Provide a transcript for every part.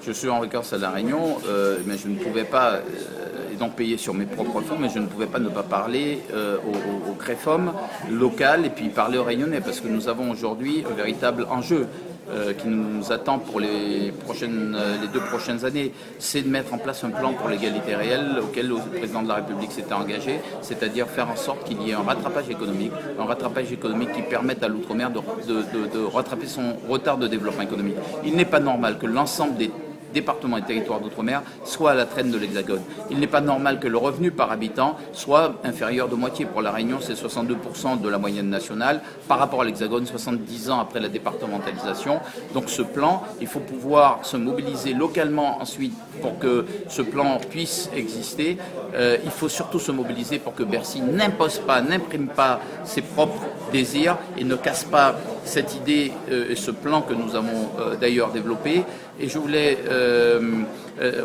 Je suis Henri Corse à La Réunion, mais je ne pouvais pas, et donc payer sur mes propres fonds, mais je ne pouvais pas ne pas parler au CREFOM local et puis parler aux Réunionnais, parce que nous avons aujourd'hui un véritable enjeu qui nous attend pour les 2 prochaines années. C'est de mettre en place un plan pour l'égalité réelle auquel le président de la République s'était engagé, c'est-à-dire faire en sorte qu'il y ait un rattrapage économique qui permette à l'outre-mer de rattraper son retard de développement économique. Il n'est pas normal que l'ensemble des départements et territoires d'outre-mer soient à la traîne de l'Hexagone. Il n'est pas normal que le revenu par habitant soit inférieur de moitié. Pour La Réunion, c'est 62% de la moyenne nationale. Par rapport à l'Hexagone, 70 ans après la départementalisation. Donc ce plan, il faut pouvoir se mobiliser localement ensuite pour que ce plan puisse exister. Il faut surtout se mobiliser pour que Bercy n'impose pas, n'imprime pas ses propres désirs et ne casse pas cette idée et ce plan que nous avons d'ailleurs développé. Et je voulais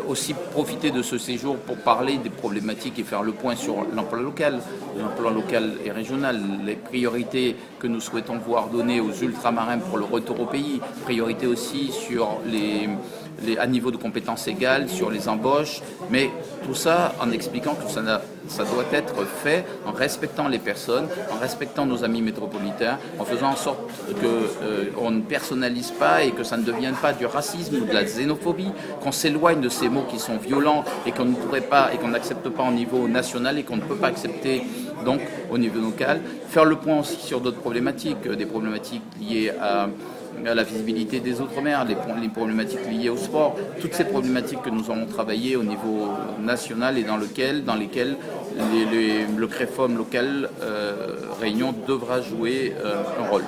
aussi profiter de ce séjour pour parler des problématiques et faire le point sur l'emploi local et régional, les priorités que nous souhaitons voir données aux ultramarins pour le retour au pays, priorité aussi sur à niveau de compétences égales, sur les embauches, mais tout ça en expliquant que ça doit être fait en respectant les personnes, en respectant nos amis métropolitains, en faisant en sorte qu'on ne personnalise pas et que ça ne devienne pas du racisme ou de la xénophobie, qu'on s'éloigne de ces mots qui sont violents et qu'on ne pourrait pas et qu'on n'accepte pas au niveau national et qu'on ne peut pas accepter donc au niveau local. Faire le point aussi sur d'autres problématiques, des problématiques liées à la visibilité des Outre-mer, les problématiques liées au sport, toutes ces problématiques que nous avons travaillées au niveau national et dans lesquelles le CREFOM local Réunion devra jouer un rôle.